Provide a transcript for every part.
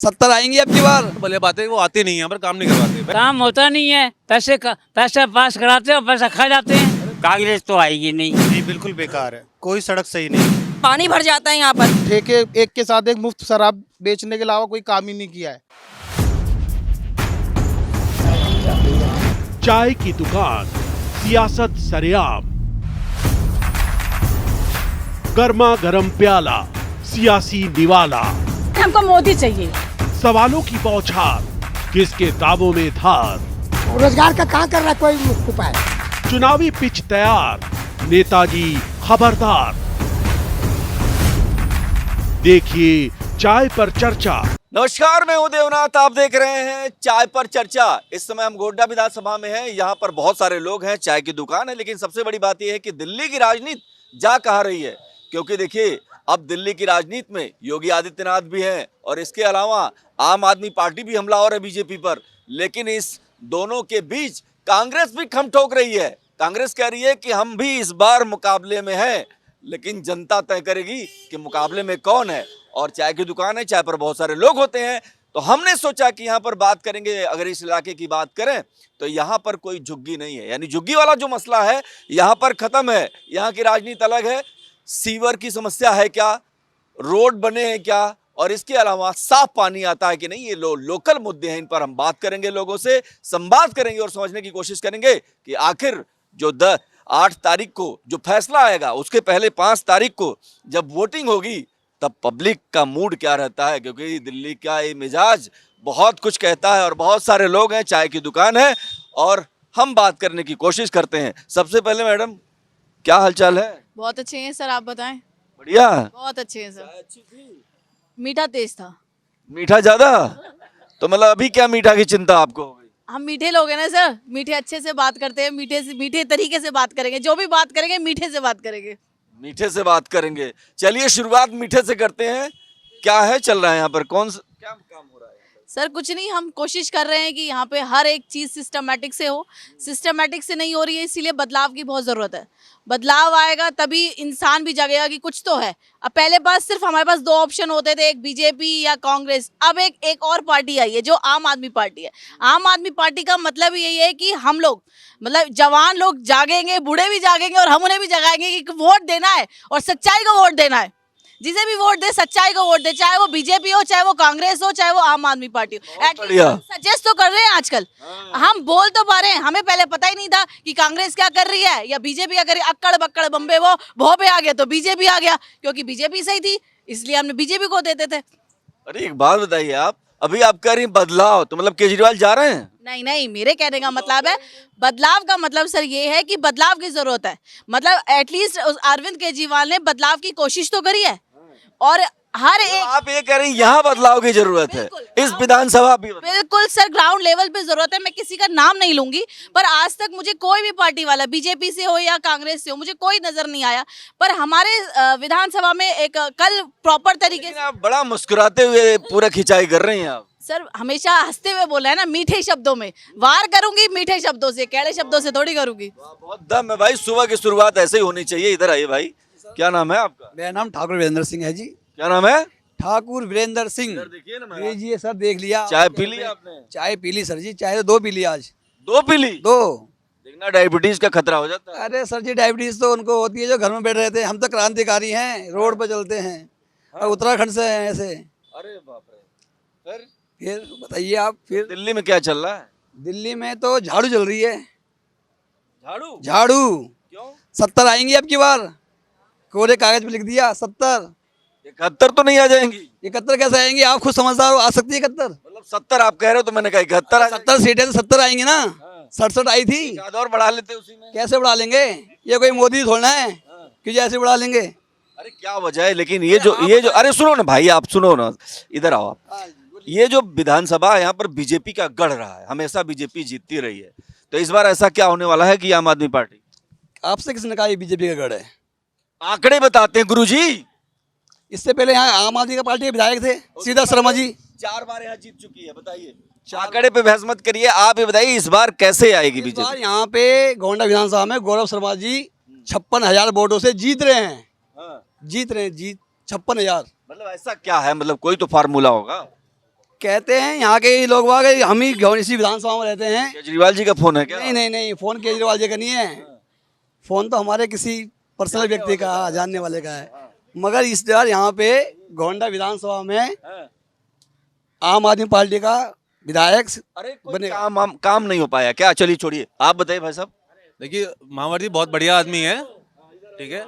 70 आएंगी अब की बार। भले बातें वो आती नहीं है पर काम नहीं करवाते। काम होता नहीं है, पैसा पास कराते हो, पैसा खा जाते हैं। कांग्रेस तो आएगी नहीं। नहीं, बिल्कुल बेकार है, कोई सड़क सही नहीं। पानी भर जाता है यहाँ पर। ठेके एक के साथ एक मुफ्त शराब बेचने के अलावा कोई काम ही नहीं किया है। चाय की दुकान, सियासत सरेआम, गर्मा गर्म प्याला, सियासी निवाला, हमको मोदी चाहिए। सवालों की बौछार, किसके दावों में धार, रोजगार का कहाँ कर रहा है कोई उपाय। चुनावी पिच तैयार, नेताजी खबरदार। देखिए चाय पर चर्चा। नमस्कार, मैं हूं देवनाथ, आप देख रहे हैं चाय पर चर्चा। इस समय हम गोड्डा विधानसभा में हैं। यहाँ पर बहुत सारे लोग हैं, चाय की दुकान है, लेकिन सबसे बड़ी बात यह है कि दिल्ली की राजनीति जा कहाँ रही है। क्योंकि देखिए, अब दिल्ली की राजनीति में योगी आदित्यनाथ भी हैं और इसके अलावा आम आदमी पार्टी भी हमलावर है बीजेपी पर। लेकिन इस दोनों के बीच कांग्रेस भी खम ठोक रही है। कांग्रेस कह रही है कि हम भी इस बार मुकाबले में हैं, लेकिन जनता तय करेगी कि मुकाबले में कौन है। और चाय की दुकान है, चाय पर बहुत सारे लोग होते हैं, तो हमने सोचा कि यहाँ पर बात करेंगे। अगर इस इलाके की बात करें तो यहाँ पर कोई झुग्गी नहीं है, यानी झुग्गी वाला जो मसला है यहाँ पर खत्म है। यहाँ की राजनीति अलग है। सीवर की समस्या है क्या, रोड बने हैं क्या, और इसके अलावा साफ पानी आता है कि नहीं, ये लोकल मुद्दे हैं। इन पर हम बात करेंगे, लोगों से संवाद करेंगे और समझने की कोशिश करेंगे कि आखिर जो 8 तारीख को जो फैसला आएगा, उसके पहले 5 तारीख को जब वोटिंग होगी तब पब्लिक का मूड क्या रहता है। क्योंकि दिल्ली का ये मिजाज बहुत कुछ कहता है और बहुत सारे लोग हैं, चाय की दुकान है और हम बात करने की कोशिश करते हैं। सबसे पहले मैडम, क्या हालचाल है? बहुत अच्छे हैं सर, आप बताएं। बढ़िया। बहुत अच्छे हैं सर। मीठा तेज था। मीठा ज्यादा? तो मतलब अभी क्या मीठा की चिंता आपको हो गई? हम मीठे लोग हैं ना सर, मीठे अच्छे से बात करते हैं, मीठे तरीके से बात करेंगे। जो भी बात करेंगे मीठे से बात करेंगे। मीठे से बात करेंगे। चलिए शुरुआत मीठे से करते हैं। क्या है चल रहा है यहाँ पर, क्या काम हो रहा है? सर कुछ नहीं, हम कोशिश कर रहे हैं कि यहाँ पे हर एक चीज़ सिस्टमेटिक से हो। सिस्टमेटिक से नहीं हो रही है, इसीलिए बदलाव की बहुत ज़रूरत है। बदलाव आएगा तभी इंसान भी जागेगा कि कुछ तो है। अब पहले पास सिर्फ हमारे पास 2 ऑप्शन होते थे, एक बीजेपी या कांग्रेस। अब एक और पार्टी आई है जो आम आदमी पार्टी है। आम आदमी पार्टी का मतलब यही है कि हम लोग, मतलब जवान लोग जागेंगे, बूढ़े भी जागेंगे और हम उन्हें भी जगाएंगे कि वोट देना है और सच्चाई को वोट देना है। जिसे भी वोट दे, सच्चाई को वोट दे, चाहे वो बीजेपी हो, चाहे वो कांग्रेस हो, चाहे वो आम आदमी पार्टी हो। सजेस्ट तो कर रहे हैं आजकल। हम बोल तो पा रहे हैं, हमें पहले पता ही नहीं था कि कांग्रेस क्या कर रही है या बीजेपी क्या कर रही है। अक्कड़ बक्कड़ बम्बे वो पे आ गया तो बीजेपी आ गया, क्योंकि बीजेपी सही थी इसलिए हमने बीजेपी को देते थे। अरे एक बात बताइए, आप अभी आप कह रही हैं बदलाव, तो मतलब केजरीवाल जा रहे हैं? नहीं, मेरे कहने का मतलब है, बदलाव का मतलब सर ये है कि बदलाव की जरूरत है। मतलब एटलीस्ट अरविंद केजरीवाल ने बदलाव की कोशिश तो करी है। और हर एक, आप ये कह रही हैं यहाँ बदलाव की जरूरत है, इस विधानसभा भी? बिल्कुल सर, ग्राउंड लेवल पे जरूरत है। मैं किसी का नाम नहीं लूंगी, पर आज तक मुझे कोई भी पार्टी वाला, बीजेपी से हो या कांग्रेस से हो, मुझे कोई नजर नहीं आया। पर हमारे विधानसभा में एक कल प्रॉपर तरीके से, आप बड़ा मुस्कुराते हुए पूरा खिंचाई कर रही हैं आप। सर हमेशा हंसते हुए बोला है ना, मीठे शब्दों में वार करूंगी, मीठे शब्दों से, कैड़े शब्दों से थोड़ी करूंगी। बहुत दम है भाई, सुबह की शुरुआत ऐसे ही होनी चाहिए। इधर आइए भाई, क्या नाम है आपका? मेरा नाम ठाकुर वीरेंद्र सिंह है जी। क्या नाम है? ठाकुर वीरेंद्र सिंह। देखिए ना, लीजिए सर, देख लिया। चाय पी ली आपने? चाय पी ली सर जी, चाय तो 2 पी ली आज। 2 पी ली? 2। देखना डायबिटीज का खतरा हो जाता है। अरे सर जी, डायबिटीज तो उनको होती है जो घर में बैठ रहे थे। हम तो क्रांतिकारी हैं, रोड पर चलते हैं और उत्तराखंड से हैं ऐसे। अरे बाप रे। फिर बताइए आप। फिर दिल्ली में क्या चल रहा है? दिल्ली में तो झाड़ू चल रही है। झाड़ू? झाड़ू क्यों? 70 आएंगी अब की बार। कोरे कागज पे लिख दिया 70। 71 तो नहीं आ जाएंगी? 71 कैसे आएंगी? आप खुद समझदार हो, आ सकती है 71। मतलब 70 आप कह रहे हो तो मैंने कहा 71। 70 सीटें तो 70 आएंगी ना। 67 आई थी। एक आध और बढ़ा लेते उसी में। कैसे बढ़ा लेंगे? ये कोई मोदी थोड़ा है कि जैसे बढ़ा लेंगे। अरे क्या वजह है? लेकिन ये जो अरे सुनो ना भाई, आप सुनो ना, इधर आओ आप। ये जो विधानसभा यहाँ पर बीजेपी का गढ़ रहा है, हमेशा बीजेपी जीतती रही है, तो इस बार ऐसा क्या होने वाला है कि आम आदमी पार्टी? आपसे किसने कहा ये बीजेपी का गढ़ है? आंकड़े बताते हैं गुरुजी। इससे पहले यहाँ आम आदमी का पार्टी के विधायक थे सीधा शर्मा जी। 4 बार यहाँ जीत चुकी है, बताइए। आंकड़े पे बहस मत करिए, आप ये बताइए इस बार कैसे आएगी बीजेपी? यहाँ पे गोंडा विधानसभा में गौरव शर्मा जी 56,000 वोटों से जीत रहे हैं। जीत 56,000। मतलब ऐसा क्या है, मतलब कोई तो फार्मूला होगा। कहते हैं यहाँ के लोग वाग, हम ही इसी विधानसभा में रहते हैं। केजरीवाल जी का फोन है क्या? नहीं नहीं नहीं, फोन केजरीवाल जी का नहीं है, फोन तो हमारे किसी पर्सनल व्यक्ति का, जानने वाले का है। मगर इस बार यहाँ पे गोंडा विधानसभा में आम आदमी पार्टी का विधायक अरे कोई बनेगा। काम नहीं हो पाया क्या? चलिए छोड़िए, आप बताइए भाई साहब। देखिए महावर जी बहुत बढ़िया आदमी है, ठीक है।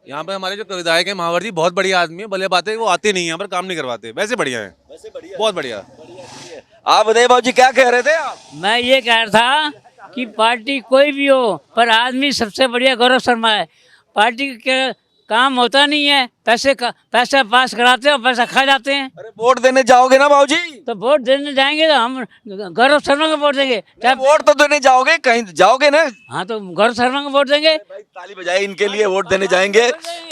यहाँ पे हमारे जो विधायक है महावर जी बहुत बढ़िया आदमी है, भले बातें वो आते नहीं है पर काम नहीं करवाते, वैसे बढ़िया है, बहुत बढ़िया। आप बताइए बाबू जी, क्या कह रहे थे आप? मैं ये कह रहा था कि पार्टी कोई भी हो पर आदमी सबसे बढ़िया गौरव शर्मा है। पार्टी के काम होता नहीं है, पैसा पास कराते हैं और पैसा खा जाते हैं। अरे वोट देने जाओगे ना बाबू जी? तो वोट देने जाएंगे तो हम गौरव शर्मा को वोट देंगे। नहीं, वोट तो देने जाओगे, कहीं जाओगे ना? हाँ तो गौरव शर्मा को वोट देंगे। भाई ताली बजाए इनके लिए, वोट देने जाएंगे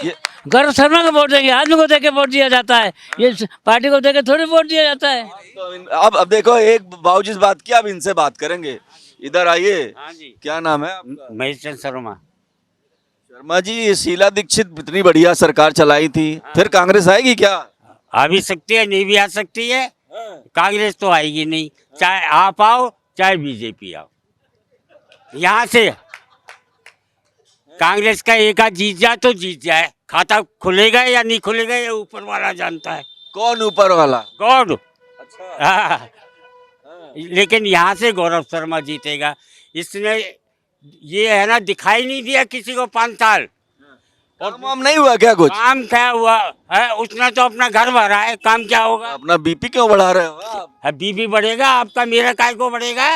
ये। गौरव शर्मा को वोट देंगे। आदमी को देके वोट दिया जाता है, ये पार्टी को देके थोड़ी वोट दिया जाता है। तो अब देखो, एक बाबू जी से बात किया, अब इनसे बात करेंगे। इधर आइए। हाँ जी, क्या नाम है आपका? महेश चंद्र शर्मा। शर्मा जी, शीला दीक्षित इतनी बढ़िया सरकार चलाई थी, फिर कांग्रेस आएगी क्या? आ भी सकती है, नहीं भी आ सकती है। कांग्रेस तो आएगी नहीं, चाहे आप आओ चाहे बीजेपी आओ। यहाँ से कांग्रेस का एक आध जीत जाए तो जीत जाए, खाता खुलेगा या नहीं खुलेगा ये ऊपर वाला जानता है। कौन ऊपर वाला? गॉड। हाँ। लेकिन यहाँ से गौरव शर्मा जीतेगा। इसने ये है ना, दिखाई नहीं दिया किसी को 5 साल। और काम नहीं हुआ क्या कुछ? काम क्या हुआ है? उसने तो अपना घर भरा है, काम क्या होगा? अपना बीपी क्यों बढ़ा रहे हो आप? बीबी बढ़ेगा आपका, मेरा काय को बढ़ेगा?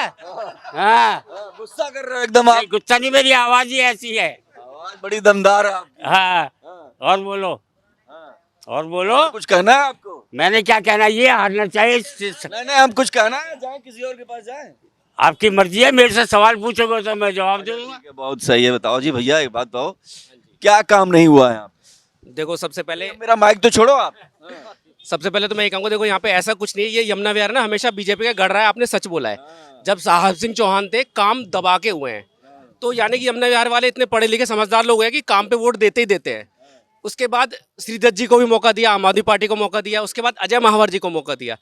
हाँ, गुस्सा कर रहे हो एकदम आप। नहीं, गुस्सा नहीं, मेरी आवाज ही ऐसी है। आवाज बड़ी दमदार है आपकी। हाँ, और बोलो, और बोलो। कुछ कहना है आपको? मैंने क्या कहना, ये हारना चाहिए। नहीं, हम कुछ कहना है, जाए किसी और के पास जाए। आपकी मर्जी है, मेरे से सवाल पूछोगे तो मैं जवाब दूंगा। ठीक है, बहुत सही है। बताओ जी भैया, एक बात बताओ, क्या काम नहीं हुआ है यहाँ पे? देखो सबसे पहले मेरा माइक तो छोड़ो आप। सबसे पहले तो मैं ये कहूँगा, देखो यहाँ पे ऐसा कुछ नहीं है, ये यमुना विहार ना हमेशा बीजेपी का गढ़ रहा है। आपने सच बोला है, जब साहब सिंह चौहान थे काम दबा के हुए हैं, तो यानी कि यमुना विहार वाले इतने पढ़े लिखे समझदार लोग हैं कि काम पे वोट देते ही देते हैं। उसके बाद श्रीदत्त जी को भी मौका दिया, आम आदमी पार्टी को मौका दिया, उसके बाद अजय महावर जी को मौका दिया,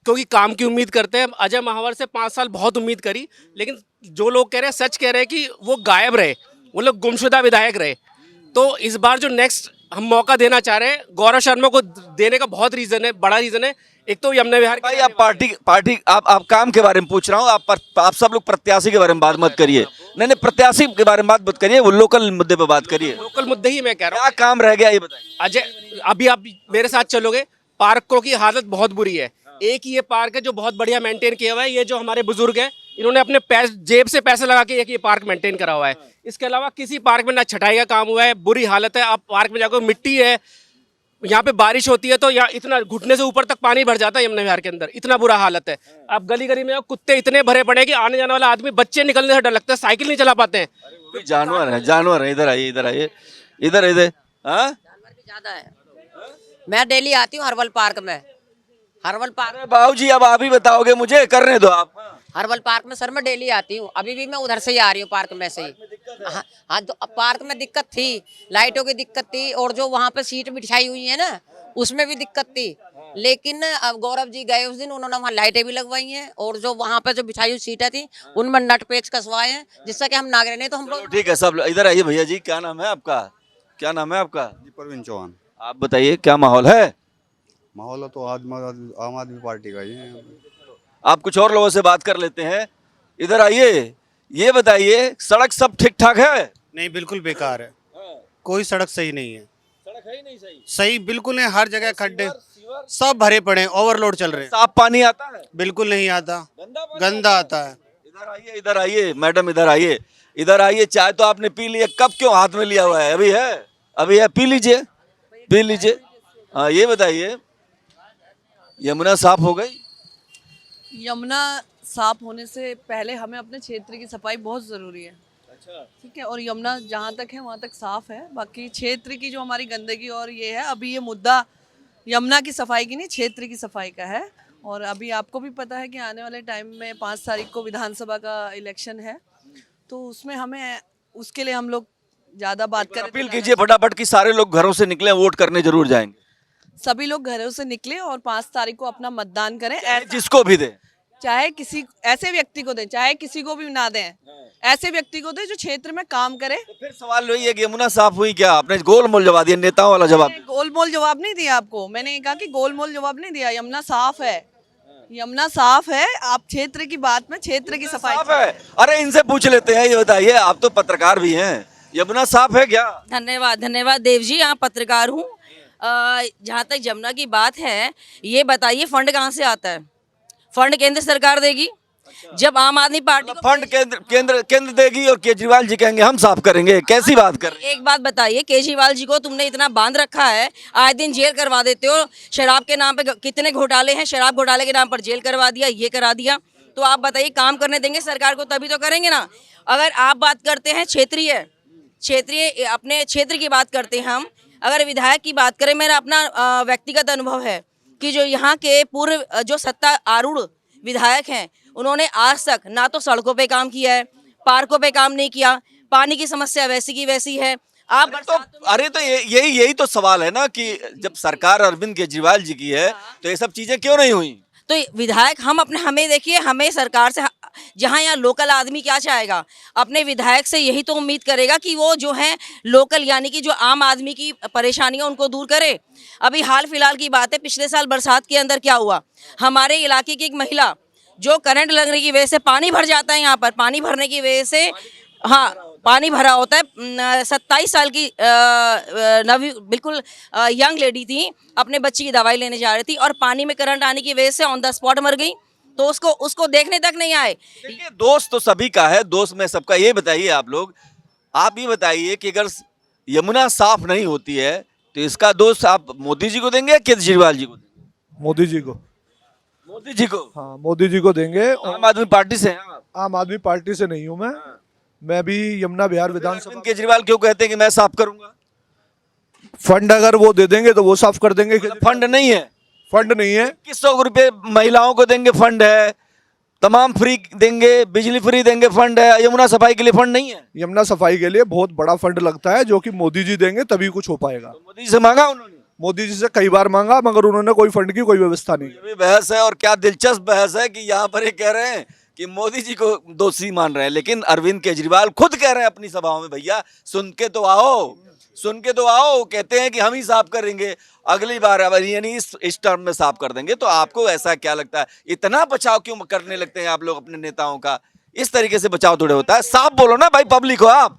क्योंकि काम की उम्मीद करते हैं। अजय महावर से 5 साल बहुत उम्मीद करी, लेकिन जो लोग कह रहे हैं, सच कह रहे हैं कि वो गायब रहे, वो लोग गुमशुदा विधायक रहे। तो इस बार जो नेक्स्ट हम मौका देना चाह रहे हैं, गौरव शर्मा को देने का बहुत रीजन है, बड़ा रीजन है। एक तो यमुना विहार भाई आप पार्टी आप काम के बारे में पूछ रहा हूँ, आप सब लोग प्रत्याशी के बारे में बात मत करिए। नहीं, प्रत्याशी के बारे में बात मत करिए, वो लोकल मुद्दे पे बात करिए। लोकल मुद्दे ही मैं कह रहा हूँ। क्या काम रह गया ये बताइए। अजय, अभी आप मेरे साथ चलोगे, पार्कों की हालत बहुत बुरी है। एक ही ये पार्क है जो बहुत बढ़िया मेंटेन किया हुआ है, ये जो हमारे बुजुर्ग हैं इन्होंने अपने जेब से पैसे लगा के एक ये पार्क मेंटेन करा हुआ है। इसके अलावा किसी पार्क में ना छटाई का काम हुआ है, बुरी हालत है। आप पार्क में जाकर, मिट्टी है, यहाँ पे बारिश होती है तो यहाँ इतना घुटने से ऊपर तक पानी भर जाता है यमुना विहार के अंदर, इतना बुरा हालत है। आप गली गली में कुत्ते इतने भरे पड़े कि आने जाने वाला आदमी, बच्चे निकलने से डर लगता है, साइकिल नहीं चला पाते हैं। जानवर है, जानवर है। इधर आइए, इधर आइए, इधर इधर। हाँ, जानवर भी ज्यादा है। मैं डेली आती हूँ हर्बल पार्क में। हर्बल पार्क बाबू जी अब आप ही बताओगे मुझे, करने दो आप। हर्बल पार्क में सर मैं डेली आती हूँ, अभी भी मैं उधर से ही आ रही हूँ, पार्क में से ही। हाँ हाँ, तो पार्क में दिक्कत थी, लाइटों की दिक्कत थी, और जो वहाँ पे सीट बिछाई हुई है ना उसमें भी दिक्कत थी। लेकिन अब गौरव जी गए उस दिन, उन्होंने वहाँ लाइटें भी लगवाई हैं, और जो वहाँ पे जो बिछाई हुई सीटें थी उनमें नट पेच कसवाए हैं, जिससे कि हम नागरे नहीं तो हम लोग। ठीक है, सब इधर आइए। भैया जी, क्या नाम है आपका? क्या नाम है आपका? परवीन चौहान। आप बताइए क्या माहौल है? माहौल तो आम आदमी पार्टी का ही है। आप कुछ और लोगों से बात कर लेते हैं। इधर आइए, ये बताइए, सड़क सब ठीक ठाक है? नहीं, बिल्कुल बेकार है, कोई सड़क सही नहीं है। सड़क है ही नहीं सही बिल्कुल नहीं, हर जगह खड्डे सब भरे पड़े हैं, ओवरलोड चल रहे हैं। साफ पानी आता है? बिल्कुल नहीं आता, गंदा आता है। इधर आइए, इधर आइए मैडम, इधर आइए, इधर आइए। चाय तो आपने पी लिया, कब क्यों हाथ में लिया हुआ है? अभी है, अभी है, पी लीजिए, पी लीजिए। हाँ, ये बताइए, यमुना साफ हो गई? यमुना साफ होने से पहले हमें अपने क्षेत्र की सफाई बहुत ज़रूरी है। अच्छा, ठीक है, और यमुना जहाँ तक है वहाँ तक साफ है, बाकी क्षेत्र की जो हमारी गंदगी और ये है, अभी ये मुद्दा यमुना की सफाई की नहीं, क्षेत्र की सफाई का है। और अभी आपको भी पता है कि आने वाले टाइम में 5 तारीख को विधानसभा का इलेक्शन है, तो उसमें हमें, उसके लिए हम लोग ज़्यादा बात करें। अपील कीजिए फटाफट कि सारे लोग घरों से निकले, वोट करने जरूर जाएंगे। सभी लोग घरों से निकले और 5 तारीख को अपना मतदान करें। जिसको भी दे, चाहे किसी ऐसे व्यक्ति को दें, चाहे किसी को भी ना दें, ऐसे व्यक्ति को दें जो क्षेत्र में काम करे। तो फिर सवाल वही है कि यमुना साफ हुई क्या? आपने गोलमोल जवाब दिया, नेताओं वाला जवाब। गोलमोल जवाब नहीं दिया आपको, मैंने कहा कि गोलमोल जवाब नहीं दिया। यमुना साफ है, यमुना साफ है। आप क्षेत्र की बात में क्षेत्र की सफाई साफ है। अरे इनसे पूछ लेते हैं, ये बताइए, आप तो पत्रकार भी हैं, यमुना साफ है क्या? धन्यवाद धन्यवाद देव जी, यहाँ पत्रकार हूँ। जहाँ तक यमुना की बात है, ये बताइए फंड कहाँ से आता है? फंड केंद्र सरकार देगी। जब आम आदमी पार्टी को फंड केंद्र देगी और केजरीवाल जी कहेंगे हम साफ करेंगे, कैसी बात कर रहे हैं? एक बात बताइए, केजरीवाल जी को तुमने इतना बांध रखा है, आए दिन जेल करवा देते हो। शराब के नाम पे कितने घोटाले हैं, शराब घोटाले के नाम पर जेल करवा दिया, ये करा दिया। तो आप बताइए काम करने देंगे सरकार को? तभी तो करेंगे ना। अगर आप बात करते हैं क्षेत्रीय अपने क्षेत्र की बात करते हैं हम, अगर विधायक की बात करें, मेरा अपना व्यक्तिगत अनुभव है कि जो यहाँ के पूर्व जो सत्ता आरूढ़ विधायक हैं, उन्होंने आज तक ना तो सड़कों पे काम किया है, पार्कों पे काम नहीं किया, पानी की समस्या वैसी की वैसी है। आप अरे तो यही तो सवाल है ना कि जब सरकार अरविंद केजरीवाल जी की है तो ये सब चीजें क्यों नहीं हुई? तो विधायक हमें देखिए, हमें सरकार से, जहाँ यहाँ लोकल आदमी क्या चाहेगा? अपने विधायक से यही तो उम्मीद करेगा कि वो जो है लोकल, यानी कि जो आम आदमी की परेशानियां उनको दूर करे। अभी हाल फिलहाल की बात है, पिछले साल बरसात के अंदर क्या हुआ, हमारे इलाके की एक महिला जो करंट लगने की वजह से, पानी भर जाता है यहाँ पर, पानी भरने की वजह से, हाँ पानी भरा होता है, 27 साल की बिल्कुल यंग लेडी थी, अपने बच्ची की दवाई लेने जा रही थी और पानी में करंट आने की वजह से ऑन द स्पॉट मर गई। तो उसको देखने तक नहीं आए। देखिए, दोस्त तो सभी का है, दोस्त में सबका। ये बताइए आप लोग, आप ये बताइए कि अगर यमुना साफ नहीं होती है तो इसका दोस्त आप मोदी जी को देंगे या केजरीवाल जी को देंगे? मोदी जी को। मोदी जी को? हाँ, मोदी जी को देंगे। आम आदमी पार्टी से हैं आप? आम आदमी पार्टी से नहीं हूँ मैं भी यमुना विहार विधानसभा। केजरीवाल क्यों कहते हैं कि मैं साफ करूंगा? फंड अगर वो दे देंगे तो वो साफ कर देंगे। फंड नहीं है? फंड नहीं है। 2100 रुपए महिलाओं को देंगे, फंड है। तमाम फ्री देंगे, बिजली फ्री देंगे, फंड है। यमुना सफाई के लिए फंड नहीं है? यमुना सफाई के लिए बहुत बड़ा फंड लगता है, जो कि मोदी जी देंगे तभी कुछ हो पाएगा। तो मोदी जी से मांगा उन्होंने? मोदी जी से कई बार मांगा, मगर उन्होंने कोई फंड की कोई व्यवस्था नहीं। ये भी बहस है, और क्या दिलचस्प बहस है कि यहाँ पर ये कह रहे हैं कि मोदी जी को दोषी मान रहे हैं, लेकिन अरविंद केजरीवाल खुद कह रहे हैं अपनी सभाओं में, भैया सुन के तो आओ, कहते हैं कि हम ही साफ करेंगे अगली बार, यानी इस टर्म में साफ कर देंगे। तो आपको ऐसा क्या लगता है, इतना बचाव क्यों करने लगते हैं आप लोग अपने नेताओं का? इस तरीके से बचाव थोड़े होता है, साफ बोलो ना भाई, पब्लिक हो आप।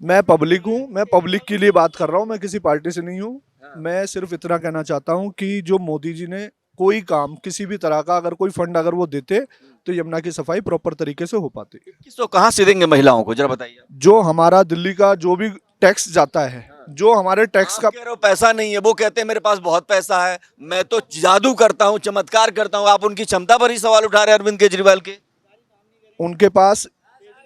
मैं पब्लिक हूँ, मैं पब्लिक के लिए बात कर रहा हूँ, मैं किसी पार्टी से नहीं हूँ। मैं सिर्फ इतना कहना चाहता हूँ कि जो मोदी जी ने कोई काम, किसी भी तरह का अगर कोई फंड अगर वो देते तो यमुना की सफाई प्रॉपर तरीके से हो पाती। किसको कहाँ से देंगे महिलाओं को, जरा बताइए। जो हमारा दिल्ली का जो भी टैक्स जाता है, जो हमारे टैक्स का, कह रहे हो पैसा नहीं है, वो कहते हैं मेरे पास बहुत पैसा है, मैं तो जादू करता हूँ, चमत्कार करता हूँ। आप उनकी क्षमता पर ही सवाल उठा रहे हैं अरविंद केजरीवाल के। उनके पास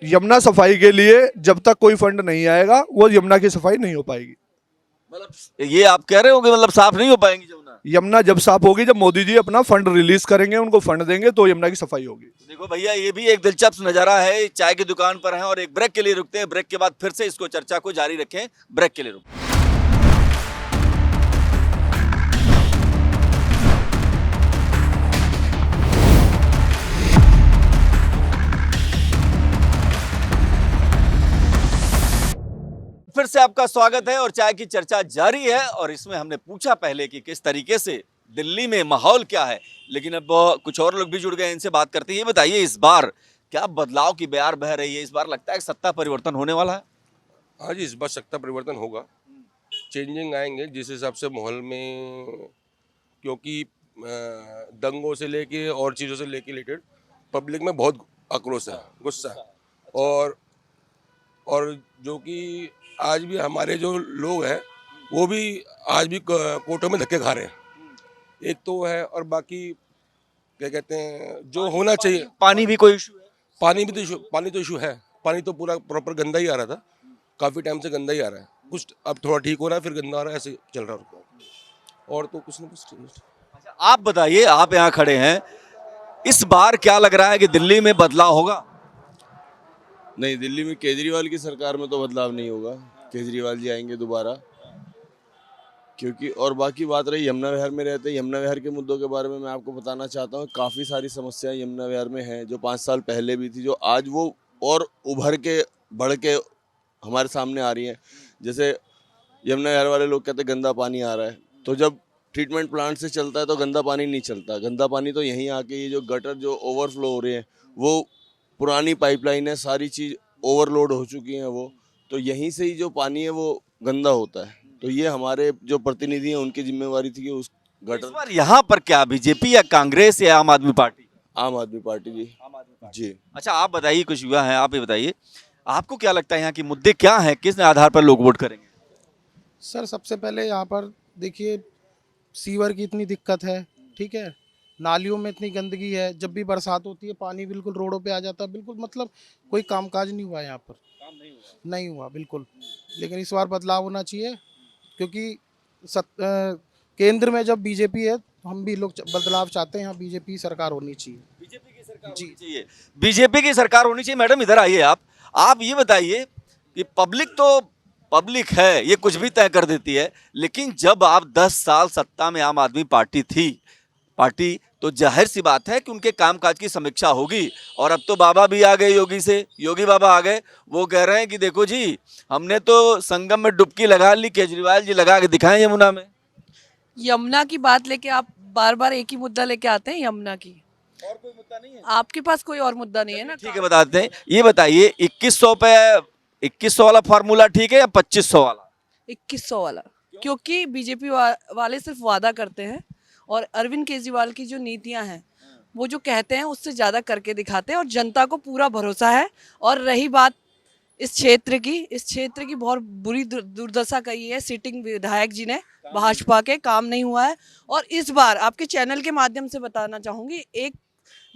यमुना सफाई के लिए जब तक कोई फंड नहीं आएगा वो यमुना की सफाई नहीं हो पाएगी। मतलब ये आप कह रहे हो कि मतलब साफ नहीं हो पाएंगी यमुना जब साफ होगी, जब मोदी जी अपना फंड रिलीज करेंगे, उनको फंड देंगे तो यमुना की सफाई होगी। देखो भैया, ये भी एक दिलचस्प नजारा है। चाय की दुकान पर हैं और एक ब्रेक के लिए रुकते हैं, ब्रेक के बाद फिर से इसको चर्चा को जारी रखें। ब्रेक के लिए रुकते हैं। फिर से आपका स्वागत है और चाय की चर्चा जारी है। और इसमें हमने पूछा पहले कि किस तरीके से दिल्ली में माहौल क्या है, लेकिन अब कुछ और लोग भी जुड़ गए, इनसे बात करते हैं। ये बताइए, इस बार क्या बदलाव की बयार बह रही है? इस बार लगता है कि सत्ता परिवर्तन होने वाला है? हाँ जी, इस बार सत्ता परिवर्तन होगा, चेंजिंग आएंगे जिस हिसाब से माहौल में, क्योंकि दंगों से लेके और चीज़ों से लेके रिलेटेड पब्लिक में बहुत आक्रोश है, गुस्सा है। और जो कि आज भी हमारे जो लोग हैं वो भी आज भी कोर्टों में धक्के खा रहे हैं, एक तो है। और बाकी क्या कहते हैं, जो होना चाहिए, पानी भी कोई इशू है? पानी तो इशू है। पानी तो पूरा प्रॉपर गंदा ही आ रहा था, काफ़ी टाइम से गंदा ही आ रहा है, कुछ अब थोड़ा ठीक हो रहा है, फिर गंदा आ रहा है, ऐसे चल रहा है। और तो कुछ ना कुछ। आप बताइए, आप यहाँ खड़े हैं, इस बार क्या लग रहा है कि दिल्ली में बदलाव होगा? नहीं, दिल्ली में केजरीवाल की सरकार में तो बदलाव नहीं होगा। केजरीवाल जी आएंगे दोबारा, क्योंकि और बाकी बात रही यमुना विहार में रहते, यमुना विहार के मुद्दों के बारे में मैं आपको बताना चाहता हूँ। काफ़ी सारी समस्याएं यमुना विहार में हैं जो 5 साल पहले भी थी, जो आज वो और उभर के बढ़ के हमारे सामने आ रही हैं। जैसे यमुना विहार वाले लोग कहते हैं गंदा पानी आ रहा है, तो जब ट्रीटमेंट प्लांट से चलता है तो गंदा पानी नहीं चलता। गंदा पानी तो यहीं आके ये जो गटर जो ओवरफ्लो हो रहे हैं, वो पुरानी पाइपलाइन है, सारी चीज़ ओवरलोड हो चुकी हैं, वो तो यहीं से ही जो पानी है वो गंदा होता है। तो ये हमारे जो प्रतिनिधि हैं उनकी जिम्मेवारी थी कि उस इस गटर। बार यहाँ पर क्या बीजेपी या कांग्रेस या आम आदमी पार्टी? आम आदमी पार्टी जी। जी। अच्छा आप बताइए, कुछ युवा हैं, आप ये बताइए आपको क्या लगता है यहाँ के मुद्दे क्या हैं, किस आधार पर लोग वोट करेंगे? सर सबसे पहले यहाँ पर देखिए सीवर की इतनी दिक्कत है, ठीक है, नालियों में इतनी गंदगी है, जब भी बरसात होती है पानी बिल्कुल रोडों पे आ जाता है, बिल्कुल मतलब कोई कामकाज नहीं हुआ यहाँ पर, नहीं हुआ बिल्कुल। लेकिन इस बार बदलाव होना चाहिए क्योंकि केंद्र में जब बीजेपी है हम भी लोग बदलाव चाहते हैं, यहाँ बीजेपी सरकार होनी चाहिए। बीजेपी की सरकार होनी चाहिए, बीजेपी की सरकार होनी चाहिए। मैडम इधर आइए, आप ये बताइए कि पब्लिक तो पब्लिक है, ये कुछ भी तय कर देती है, लेकिन जब आप 10 साल सत्ता में आम आदमी पार्टी थी तो जाहिर सी बात है कि उनके कामकाज की समीक्षा होगी। और अब तो बाबा भी आ गए, योगी बाबा आ गए, वो कह रहे हैं कि देखो जी हमने तो संगम में डुबकी लगा ली, केजरीवाल जी लगा के दिखाएं यमुना में। यमुना की बात लेके आप बार बार एक ही मुद्दा लेके आते हैं, यमुना की और कोई मुद्दा नहीं है? आपके पास कोई और मुद्दा नहीं है ना? ठीक है बताते हैं, ये बताइए 2100 वाला फार्मूला ठीक है या 2500 वाला? 2100 वाला, क्योंकि बीजेपी वाले सिर्फ वादा करते हैं और अरविंद केजरीवाल की जो नीतियां हैं वो जो कहते हैं उससे ज़्यादा करके दिखाते हैं और जनता को पूरा भरोसा है। और रही बात इस क्षेत्र की बहुत बुरी दुर्दशा कही है सिटिंग विधायक जी ने, भाजपा के, काम नहीं हुआ है। और इस बार आपके चैनल के माध्यम से बताना चाहूँगी, एक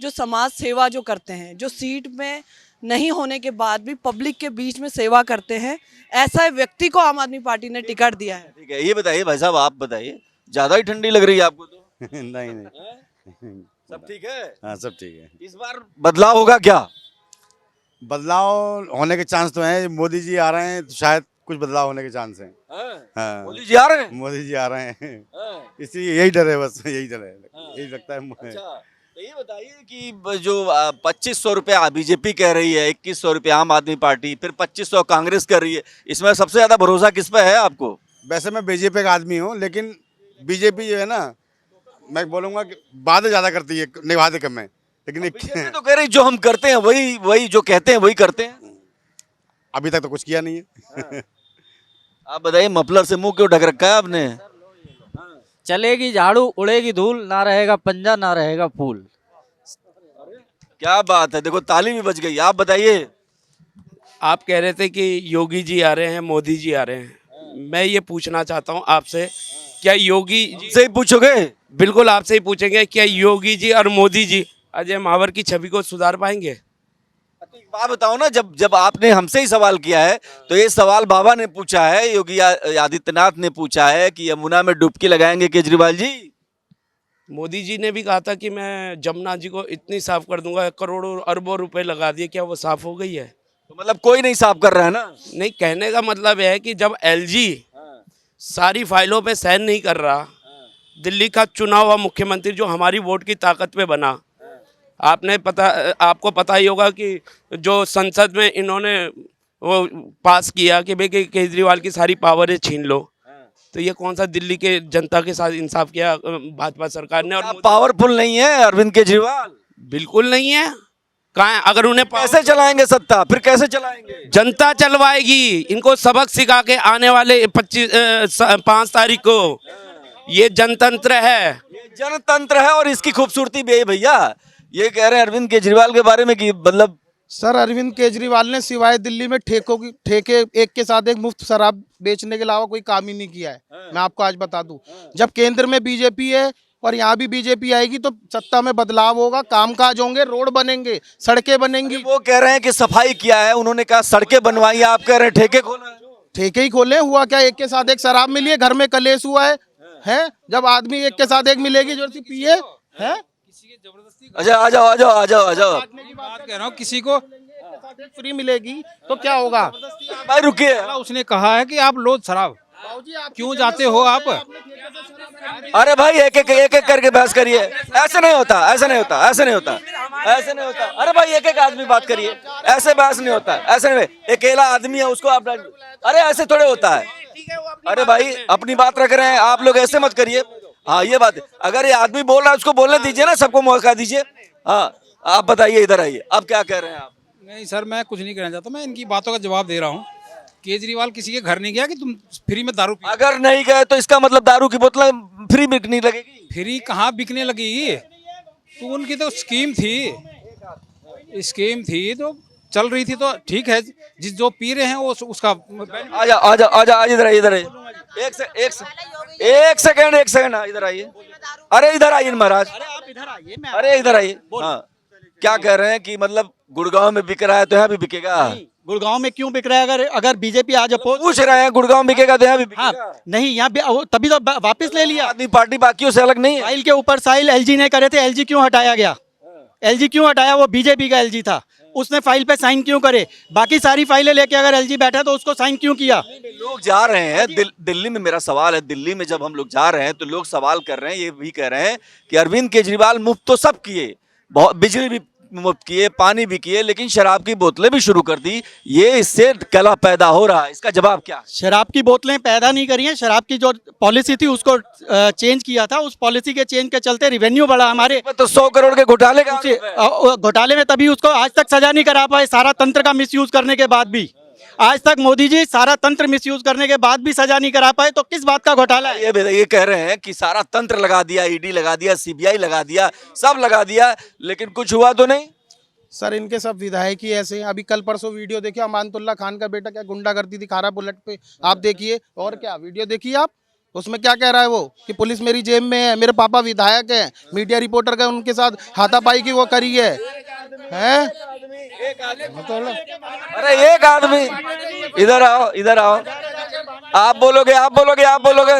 जो समाज सेवा जो करते हैं, जो सीट में नहीं होने के बाद भी पब्लिक के बीच में सेवा करते हैं, ऐसा व्यक्ति को आम आदमी पार्टी ने टिकट दिया है। ठीक है, ये बताइए भाई साहब, आप बताइए, ज्यादा ही ठंडी लग रही है आपको तो? नहीं सब ठीक है? हाँ सब ठीक है। इस बार बदलाव होगा क्या? बदलाव होने के चांस तो हैं, मोदी जी आ रहे हैं तो शायद कुछ बदलाव होने के चांस हैं। हाँ। मोदी जी आ रहे हैं? मोदी जी आ रहे हैं, इसलिए यही डर है, बस यही डर है, यही लगता है। अच्छा तो ये बताइए कि जो 2500 रुपया बीजेपी कह रही है, 2100 रुपया आम आदमी पार्टी, फिर 2500 कांग्रेस कर रही है, इसमें सबसे ज्यादा भरोसा किस पे है आपको? वैसे मैं बीजेपी का आदमी हूँ, लेकिन बीजेपी जो है ना, मैं बोलूँगा कि वादे ज़्यादा करती है, निभाते कम है। लेकिन बीजेपी तो कह रही जो हम करते हैं वही जो कहते हैं वही करते हैं। अभी तक तो कुछ किया नहीं है। आप बताइए, मफलर से मुंह क्यों ढक रखा है आपने? चलेगी झाड़ू उड़ेगी धूल, ना रहेगा पंजा ना रहेगा फूल। क्या बात है, देखो ताली भी बज गई। आप बताइए। आप कह रहे थे कि योगी जी आ रहे हैं, मोदी जी आ रहे हैं, मैं ये पूछना चाहता हूँ आपसे, क्या योगी जी से ही पूछोगे? बिल्कुल आपसे ही पूछेंगे, क्या योगी जी और मोदी जी अजय मावर की छवि को सुधार पाएंगे? तो एक बात बताओ ना, जब आपने हमसे ही सवाल किया है तो ये सवाल बाबा ने पूछा है, योगी आदित्यनाथ ने पूछा है कि यमुना में डुबकी लगाएंगे केजरीवाल जी? मोदी जी ने भी कहा था कि मैं जमुना जी को इतनी साफ कर दूंगा, करोड़ों अरबों रुपए लगा दिए, क्या वो साफ हो गई है? तो मतलब कोई नहीं साफ कर रहा है ना? नहीं, कहने का मतलब है कि जब एलजी सारी फाइलों पे साइन नहीं कर रहा, दिल्ली का चुना हुआ मुख्यमंत्री जो हमारी वोट की ताकत पे बना, आपको पता ही होगा कि जो संसद में इन्होंने वो पास किया कि भाई केजरीवाल की सारी पावरें छीन लो, तो ये कौन सा दिल्ली के जनता के साथ इंसाफ किया भाजपा सरकार ने? और पावरफुल नहीं है अरविंद केजरीवाल, बिल्कुल नहीं है। कहाँ है? अगर उन्हें कैसे चलाएंगे सत्ता, फिर कैसे चलाएंगे? जनता चलवाएगी, इनको सबक सिखा के आने वाले 5 तारीख को। ये जनतंत्र है, ये जनतंत्र है और इसकी खूबसूरती भी है भैया। ये कह रहे हैं अरविंद केजरीवाल के बारे में कि मतलब सर अरविंद केजरीवाल ने सिवाय दिल्ली में ठेके एक के साथ एक मुफ्त शराब बेचने के अलावा कोई काम ही नहीं किया है। मैं आपको आज बता दूं, जब केंद्र में बीजेपी है और यहाँ भी बीजेपी आएगी तो सत्ता में बदलाव होगा, कामकाज होंगे, रोड बनेंगे, सड़कें बनेंगी। वो कह रहे हैं कि सफाई किया है उन्होंने, कहा सड़कें बनवाई, आप कह रहे हैं ठेके खोला है। ठेके ही खोले, हुआ क्या? एक के साथ एक शराब मिली है, घर में कलेश हुआ है? जब आदमी एक के साथ एक मिलेगी जो सी पिए है। अच्छा आ जाओ। बात कह रहा हूँ, किसी को फ्री मिलेगी तो क्या होगा? भाई रुकिए, उसने कहा है कि आप लो शराब, क्यों जाते हो आप? अरे भाई एक एक करके बहस करिए, ऐसे नहीं होता, ऐसे नहीं होता, ऐसे नहीं होता, ऐसे नहीं होता। अरे भाई एक आदमी बात करिए, ऐसे बहस नहीं होता, ऐसे नहीं। अकेला आदमी है उसको आप, अरे ऐसे थोड़े होता है। अरे भाई अपनी बात रख रहे हैं आप लोग, ऐसे मत करिए। हाँ ये बात है, अगर ये आदमी बोल रहा है उसको बोलने दीजिए ना, सबको मौका दीजिए। हाँ आप बताइए, इधर आइए, आप क्या कह रहे हैं आप? नहीं सर, मैं कुछ नहीं कहना चाहता, मैं इनकी बातों का जवाब दे रहा हूँ। केजरीवाल किसी के घर नहीं गया कि तुम फ्री में दारू पी। अगर नहीं गए तो इसका मतलब दारू की बोतलें फ्री बिकने लगेगी? फ्री कहाँ बिकने लगेगी? तो उनकी तो स्कीम थी तो चल रही थी, तो ठीक है। जिस जो पी रहे हैं वो उसका। आजा आजा आजा, इधर आइए, इधर आइए, एक सेकंड, इधर आइए। अरे इधर आइए महाराज, अरे इधर आइए। हाँ क्या कह रहे हैं कि मतलब गुड़गांव में बिक रहा है तो यहाँ भी बिकेगा? गुड़गांव में क्यों बिक रहा है? अगर बीजेपी आज पूछ रहे हैं गुड़गांव बिकेगा तो यहाँ भी बिकेगा? नहीं, यहाँ तभी तो वापस ले लिया। आदमी पार्टी बाकियों से अलग नहीं है। फाइल के ऊपर साइल एलजी ने करे थे, एलजी क्यों हटाया गया? एलजी क्यों हटाया? वो बीजेपी का एलजी था, उसने फाइल पे साइन क्यों करे? बाकी सारी फाइलें लेके अगर एलजी बैठा तो उसको साइन क्यों किया? लोग जा रहे हैं दिल्ली में, मेरा सवाल है, दिल्ली में जब हम लोग जा रहे हैं तो लोग सवाल कर रहे हैं, ये भी कह रहे हैं कि अरविंद केजरीवाल मुफ्त तो सब किए, बहुत बिजली भी मुफ्त किए, पानी भी किए, लेकिन शराब की बोतलें भी शुरू कर दी। ये इससे कला पैदा हो रहा है, इसका जवाब क्या? शराब की बोतलें पैदा नहीं करी हैं, शराब की जो पॉलिसी थी उसको चेंज किया था। उस पॉलिसी के चेंज के चलते रिवेन्यू बढ़ा हमारे। तो 100 करोड़ के घोटाले का घोटाले में तभी उसको आज तक सजा नहीं करा पाए, सारा तंत्र का मिसयूज करने के बाद भी। आज तक मोदी जी सारा तंत्र मिसयूज करने के बाद भी सजा नहीं करा पाए, तो किस बात का घोटाला है? ये कह रहे हैं कि सारा तंत्र लगा दिया, ईडी लगा दिया, सीबीआई लगा दिया, सब लगा दिया, लेकिन कुछ हुआ तो नहीं। सर इनके सब विधायक ही ऐसे हैं। अभी कल परसों वीडियो देखिए, अमानतुल्लाह खान का बेटा क्या गुंडागर्दी दिखा रहा बुलेट पे, आप देखिए। और क्या वीडियो देखिए आप, उसमें क्या कह रहा है वो कि पुलिस मेरी जेब में है, मेरे पापा विधायक हैं, मीडिया रिपोर्टर का उनके साथ हाथापाई की वो करी है। अरे एक आदमी, इधर आओ, इधर आओ, आप बोलोगे, आप बोलोगे, आप बोलोगे।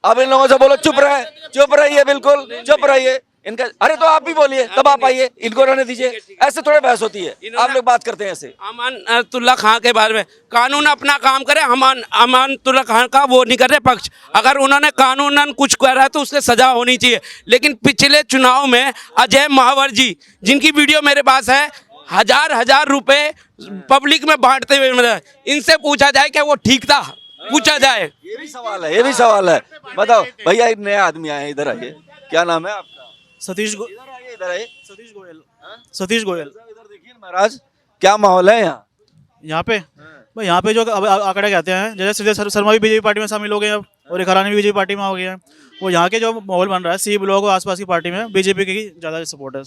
अब इन लोगों से बोलो चुप रहे, चुप रहिए, बिल्कुल चुप रहिए। इनका अरे तो आप भी बोलिए, तब आप आइए, इनको रहने दीजिए। ऐसे थोड़े बहस होती है, आप लोग बात करते हैं ऐसे। अमानतुल्लाह खान के बारे में, कानून अपना काम करे, अमानतुल्लाह खान का वो नहीं कर रहे पक्ष। अगर उन्होंने कानूनन कुछ कर रहा है तो उसके सजा होनी चाहिए। लेकिन पिछले चुनाव में अजय महावर जी, जिनकी वीडियो मेरे पास है, हजार रुपए पब्लिक में बांटते हुए मिला, इनसे पूछा जाए क्या वो ठीक था? पूछा जाए। ये भी सवाल है, ये भी सवाल है। बताओ भैया, एक नया आदमी आया है, इधर आइए, क्या नाम है आपका? सतीश इधर आइए। सतीश गोयल। सतीश गोयल। इधर देखिए महाराज, क्या माहौल है यहाँ? यहाँ पे भाई, यहाँ पे जो अब आंकड़े कहते हैं, जैसे संजय शर्मा भी बीजेपी पार्टी में शामिल हो गए अब, और एक हरानी भी बीजेपी पार्टी में हो गया है। वो यहाँ के जो माहौल बन रहा है, सी ब्लॉक और आसपास की पार्टी में बीजेपी की ज़्यादा सपोर्ट है।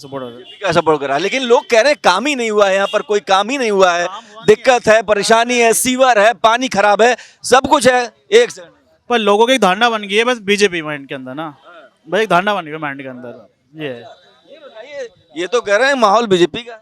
क्या सपोर्ट कर रहा है? लेकिन लोग कह रहे हैं काम ही नहीं हुआ है, यहाँ पर कोई काम ही नहीं हुआ है, दिक्कत है, परेशानी है, सीवर है, पानी खराब है, सब कुछ है। एक सेकंड, पर लोगों की धारणा बन गई है बस बीजेपी माइंड के अंदर ना, भाई एक धारणा बन गई है माइंड के अंदर। ये बताइए, ये तो कह रहे हैं माहौल बीजेपी का।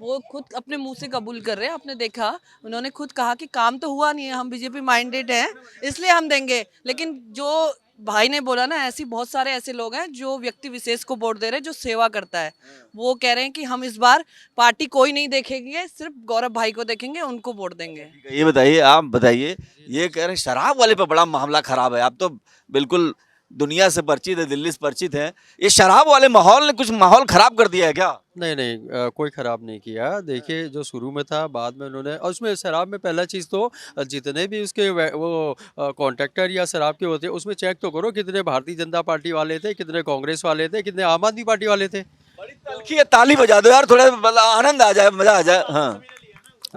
वो खुद अपने मुंह से कबूल कर रहे हैं। आपने देखा, उन्होंने खुद कहा कि काम तो हुआ नहीं है, हम बीजेपी माइंडेड हैं इसलिए हम देंगे। लेकिन जो भाई ने बोला ना, ऐसी बहुत सारे ऐसे लोग हैं जो व्यक्ति विशेष को वोट दे रहे हैं, जो सेवा करता है। वो कह रहे हैं कि हम इस बार पार्टी कोई नहीं देखेंगे, सिर्फ गौरव भाई को देखेंगे, उनको वोट देंगे। ये बताइए, आप बताइए, ये कह रहे हैं शराब वाले पे बड़ा मामला खराब है। आप तो बिल्कुल दुनिया से परिचित है, दिल्ली से परिचित है, ये शराब वाले माहौल ने कुछ माहौल खराब कर दिया है क्या? नहीं, कोई ख़राब नहीं किया। देखिए, जो शुरू में था, बाद में उन्होंने, और उसमें शराब में पहला चीज़ तो जितने भी उसके वो कॉन्ट्रैक्टर या शराब के होते, उसमें चेक तो करो कितने भारतीय जनता पार्टी वाले थे, कितने कांग्रेस वाले थे, कितने आम आदमी पार्टी वाले थे। बड़ी तलखी है, ताली बजा दो यार, थोड़ा आनंद आ जाए, मजा आ जाए। हाँ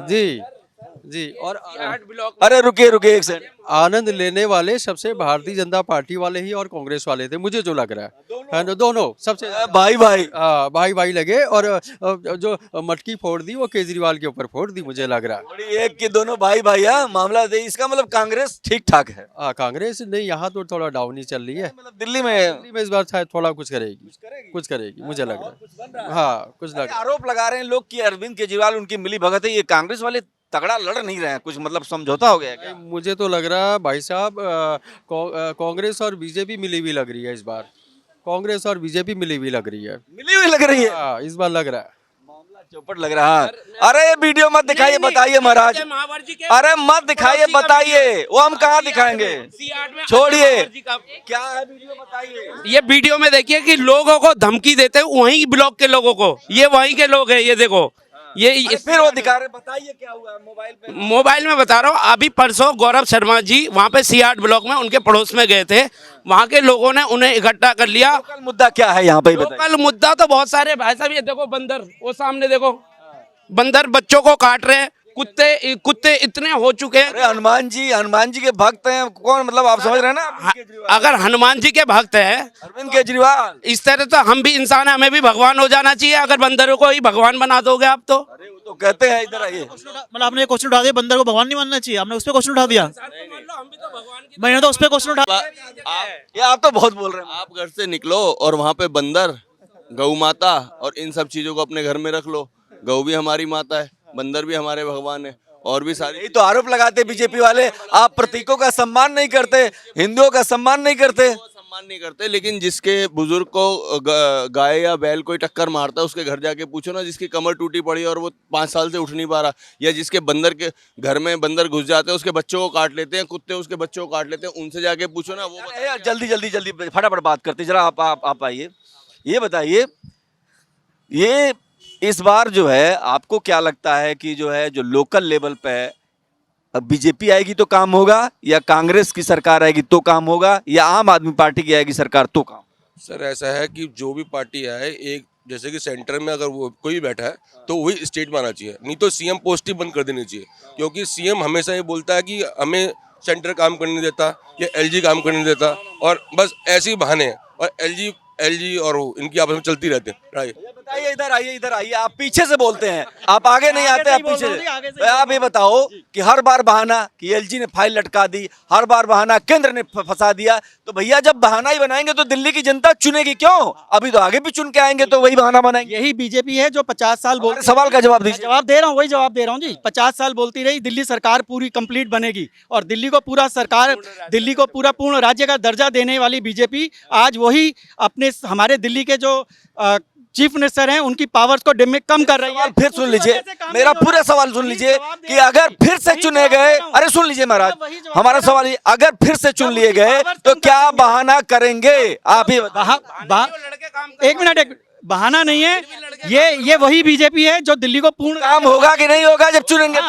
जी। और अरे रुकिए एक सेकंड, आनंद लेने वाले सबसे भारतीय जनता पार्टी वाले ही और कांग्रेस वाले थे, मुझे जो लग रहा है ना, दोनों सबसे भाई लगे। और जो मटकी फोड़ दी वो केजरीवाल के ऊपर फोड़ दी, मुझे लग रहा है। एक के दोनों भाई मामला दे, इसका मतलब कांग्रेस ठीक ठाक है। कांग्रेस नहीं, यहाँ तो थोड़ा डाउन ही चल रही है। मतलब दिल्ली में इस बार शायद थोड़ा कुछ करेगी, मुझे लग रहा है। हाँ, कुछ लग रहा है। आरोप लगा रहे हैं लोग कि अरविंद केजरीवाल उनकी मिली भगत है, ये कांग्रेस वाले तगड़ा लड़ नहीं रहे हैं, कुछ मतलब समझौता हो गया है क्या? मुझे तो लग रहा है भाई साहब, कांग्रेस और बीजेपी मिली हुई लग रही है इस बार। कांग्रेस और बीजेपी मिली हुई लग रही है। मिली हुई लग रही है? इस बार लग रहा है। मामला चौपट लग रहा है। अरे ये वीडियो मत दिखाइए, बताइए महाराज, अरे मत दिखाइए, बताइए, वो हम कहाँ दिखाएंगे, छोड़िए, क्या है वीडियो बताइए। ये वीडियो में देखिए कि लोगों को धमकी देते हैं, वहीं ब्लॉक के लोगों को, ये वहीं के लोग हैं, ये देखो ये फिर वो दिखा रहे, बताइए क्या हुआ मोबाइल पे। मोबाइल में बता रहा हूँ। अभी परसों गौरव शर्मा जी वहाँ पे C8 ब्लॉक में उनके पड़ोस में गए थे, वहाँ के लोगों ने उन्हें इकट्ठा कर लिया। लोकल मुद्दा क्या है यहाँ पे बताइए। लोकल मुद्दा तो बहुत सारे भाई साहब, ये देखो बंदर, वो सामने देखो बंदर बच्चों को काट रहे हैं, कुत्ते इतने हो चुके हैं। अरे हनुमान जी के भक्त हैं, कौन, मतलब आप समझ रहे हैं ना, अगर हनुमान जी के भक्त हैं अरविंद केजरीवाल, इस तरह तो हम भी इंसान हैं, हमें भी भगवान हो जाना चाहिए। अगर बंदरों को ही भगवान बना दोगे आप तो। अरे वो तो कहते हैं, इधर आइए, मतलब आपने क्वेश्चन उठा दिया, बंदर को भगवान नहीं मानना चाहिए, आपने उस पर क्वेश्चन उठा दिया, मैंने तो उस पर क्वेश्चन उठा। ये आप तो बहुत बोल रहे हैं। आप घर से निकलो और वहाँ पे बंदर, गौ माता और इन सब चीजों को अपने घर में रख लो। गौ भी हमारी माता है, बंदर भी हमारे भगवान है, और भी सारे। यही तो आरोप लगाते बीजेपी वाले, आप प्रतीकों का सम्मान नहीं करते, हिंदुओं का सम्मान नहीं करते। सम्मान नहीं करते, लेकिन जिसके बुजुर्ग को गाय या बैल कोई टक्कर मारता है, उसके घर जाके पूछो ना, जिसकी कमर टूटी पड़ी और वो 5 साल से उठ नहीं पा रहा, या जिसके बंदर के घर में बंदर घुस जाते हैं, उसके बच्चों को काट लेते हैं, कुत्ते उसके बच्चों को काट लेते हैं, उनसे जाके पूछो ना। वो जल्दी फटाफट बात करते, जरा आप आइए, ये बताइए, ये इस बार जो है आपको क्या लगता है कि जो है जो लोकल लेवल पे है, अब बीजेपी आएगी तो काम होगा, या कांग्रेस की सरकार आएगी तो काम होगा, या आम आदमी पार्टी की आएगी सरकार तो काम? सर ऐसा है कि जो भी पार्टी आए, एक जैसे कि सेंटर में अगर वो कोई बैठा है तो वही स्टेट में आना चाहिए, नहीं तो सीएम पोस्ट ही बंद कर देनी चाहिए। क्योंकि सीएम हमेशा ये बोलता है कि हमें सेंटर काम करने नहीं देता या एलजी काम करने नहीं देता, और बस ऐसे ही बहाने हैं, और एलजी और वो इनकी आपस में चलती रहती है। बताइए, इधर आइए, आप पीछे से बोलते हैं, आप आगे नहीं आते, आप पीछे से। आप ये बताओ कि हर बार बहाना कि एलजी ने फाइल लटका दी, हर बार बहाना केंद्र ने फंसा दिया, तो भैया जब बहाना ही बनाएंगे तो दिल्ली की जनता चुनेगी क्यों? अभी तो आगे भी चुन के आएंगे तो वही बहाना बनाएंगे। यही बीजेपी है जो 50 साल बोल, सवाल का जवाब दीजिए। जवाब दे रहा हूँ, वही जवाब दे रहा हूँ जी। 50 साल बोलती रही, दिल्ली सरकार पूरी कंप्लीट बनेगी और दिल्ली को पूरा पूर्ण राज्य का दर्जा देने वाली बीजेपी आज वही अपने हमारे दिल्ली के जो चीफ मिनिस्टर हैं उनकी पावर्स को कम कर रही है। फिर सुन लीजिए, मेरा पूरा सवाल सुन लीजिए कि अगर फिर से चुने गए, अरे सुन लीजिए महाराज, हमारा सवाल ये, अगर फिर से चुन लिए गए तो क्या बहाना करेंगे? आप ही एक मिनट, बहाना नहीं है, ये वही बीजेपी है जो दिल्ली को पूर्ण काम होगा कि नहीं होगा जब चुनेंगे?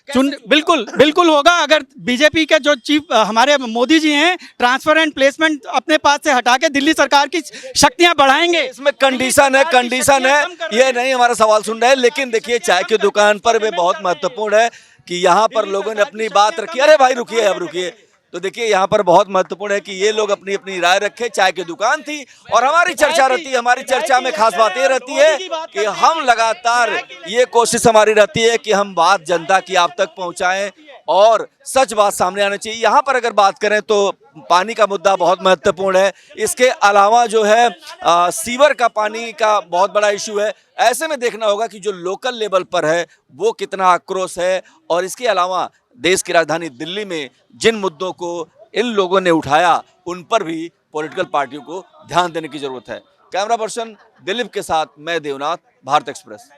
बिल्कुल होगा। अगर बीजेपी के जो चीफ हमारे मोदी जी हैं, ट्रांसफर एंड प्लेसमेंट अपने पास से हटा के दिल्ली सरकार की शक्तियां बढ़ाएंगे। इसमें कंडीशन है, ये नहीं हमारा सवाल सुन रहे हैं। लेकिन देखिए, चाय की दुकान पर भी बहुत महत्वपूर्ण है कि यहाँ पर लोगों ने अपनी बात रखी। अरे भाई रुकिए, अब रुकिए। तो देखिए, यहाँ पर बहुत महत्वपूर्ण है कि ये लोग अपनी अपनी राय रखें। चाय की दुकान थी और हमारी चर्चा रहती है। हमारी चर्चा में खास बात ये रहती है कि हम लगातार ये कोशिश हमारी रहती है कि हम बात जनता की आप तक पहुंचाएं और सच बात सामने आना चाहिए। यहाँ पर अगर बात करें तो पानी का मुद्दा बहुत महत्वपूर्ण है। इसके अलावा जो है सीवर का पानी का बहुत बड़ा इशू है। ऐसे में देखना होगा कि जो लोकल लेवल पर है वो कितना आक्रोश है, और इसके अलावा देश की राजधानी दिल्ली में जिन मुद्दों को इन लोगों ने उठाया उन पर भी पॉलिटिकल पार्टियों को ध्यान देने की जरूरत है। कैमरा पर्सन दिलीप के साथ मैं देवनाथ, भारत एक्सप्रेस।